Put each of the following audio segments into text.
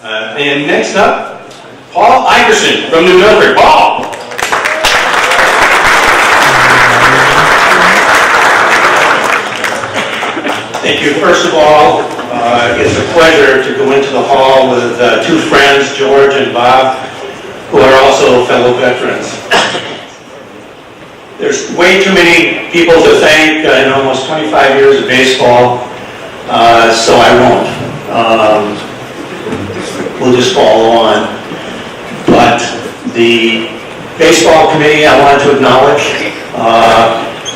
And next up, Paul Iverson from New Milford. Paul! Thank you. First of all, it's a pleasure to go into the hall with two friends, George and Bob, who are also fellow veterans. There's way too many people to thank in almost 25 years of baseball, so I won't. We'll just follow on. But the baseball committee I want to acknowledge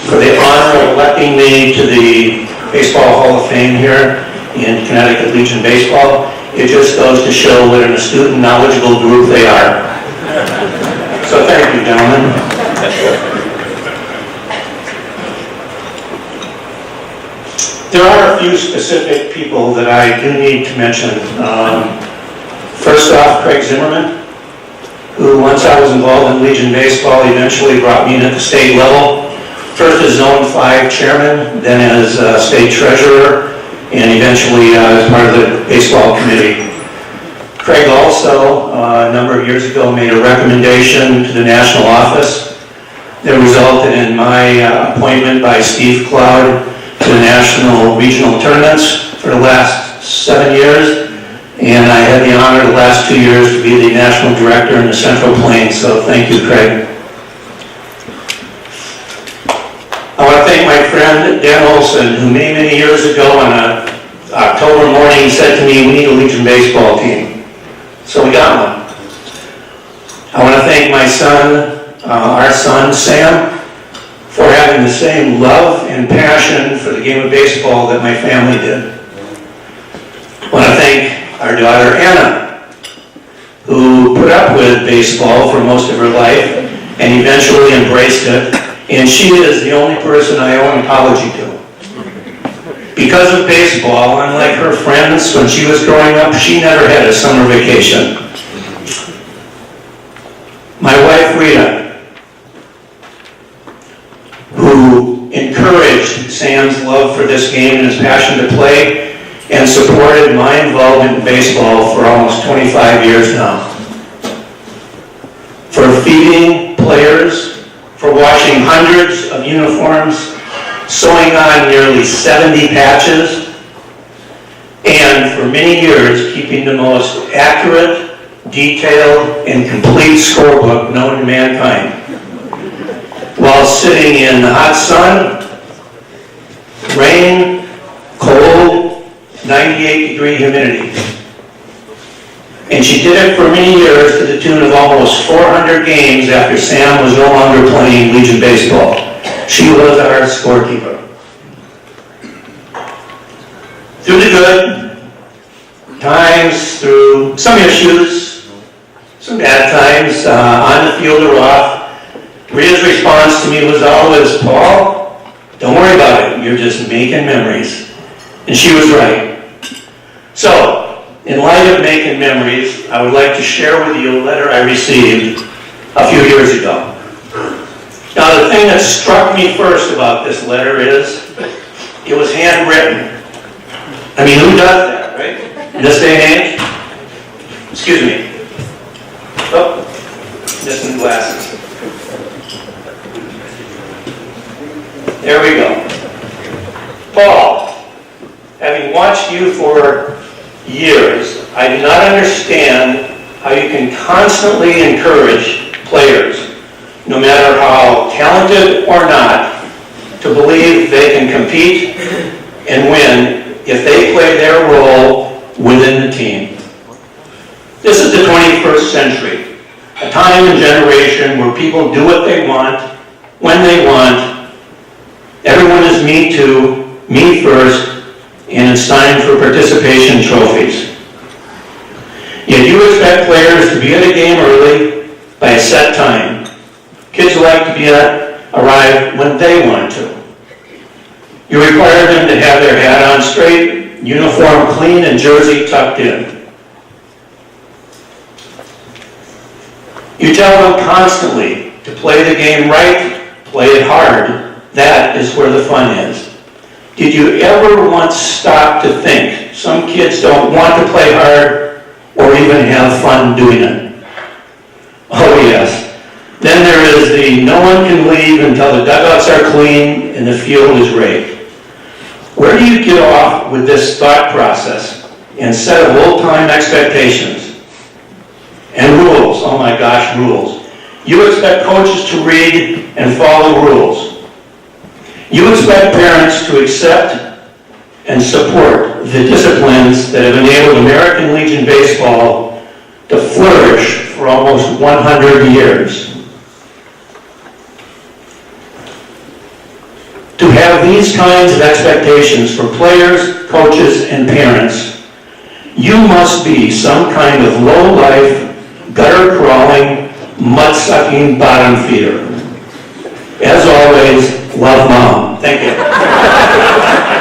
for the honor of electing me to the Baseball Hall of Fame here in Connecticut Legion Baseball. It just goes to show what an astute and knowledgeable group they are. So thank you, gentlemen. There are a few specific people that I do need to mention. First off, Craig Zimmerman, who once I was involved in Legion Baseball, eventually brought me in at the state level. First as Zone 5 chairman, then as state treasurer, and eventually as part of the baseball committee. Craig also, a number of years ago, made a recommendation to the national office that resulted in my appointment by Steve Cloud to the national regional tournaments for the last 7 years. And I had the honor the last 2 years to be the national director in the Central Plains, so thank you, Craig. I want to thank my friend Dan Olson, who many, many years ago on an October morning said to me, we need a Legion baseball team. So we got one. I want to thank my son, our son, Sam, for having the same love and passion for the game of baseball that my family did. I want to thank our daughter, Anna, who put up with baseball for most of her life and eventually embraced it. And she is the only person I owe an apology to. Because of baseball, unlike her friends when she was growing up, she never had a summer vacation. My wife, Rita, who encouraged Sam's love for this game and his passion to play, and supported my involvement in baseball for almost 25 years now. For feeding players, for washing hundreds of uniforms, sewing on nearly 70 patches, and for many years keeping the most accurate, detailed, and complete scorebook known to mankind. While sitting in the hot sun, rain, cold, 98-degree humidity. And she did it for many years to the tune of almost 400 games after Sam was no longer playing Legion baseball. She was our scorekeeper. Through the good times, through some issues, some bad times, on the field or off, Rita's response to me was always, Paul, don't worry about it, you're just making memories. And she was right. So, in light of making memories, I would like to share with you a letter I received a few years ago. Now, the thing that struck me first about this letter is it was handwritten. I mean, who does that, right? In this day and age? Excuse me. Oh, missing glasses. There we go. Paul, having watched you for years, I do not understand how you can constantly encourage players, no matter how talented or not, to believe they can compete and win if they play their role within the team. This is the 21st century, a time and generation where people do what they want, when they want. Everyone is me too, me first, and it's time for participation trophies. Yet you expect players to be at a game early by a set time. Kids like to arrive when they want to. You require them to have their hat on straight, uniform clean, and jersey tucked in. You tell them constantly to play the game right, play it hard. That is where the fun is. Did you ever once stop to think some kids don't want to play hard or even even have fun doing it. Oh yes. Then there is the no one can leave until the dugouts are clean and the field is raked. Where do you get off with this thought process and set of old-time expectations? And rules, oh my gosh, rules. You expect coaches to read and follow rules. You expect parents to accept and support the disciplines that have enabled American Legion Baseball to flourish for almost 100 years. To have these kinds of expectations for players, coaches, and parents, you must be some kind of low-life, gutter-crawling, mud-sucking bottom feeder. As always, love Mom. Thank you.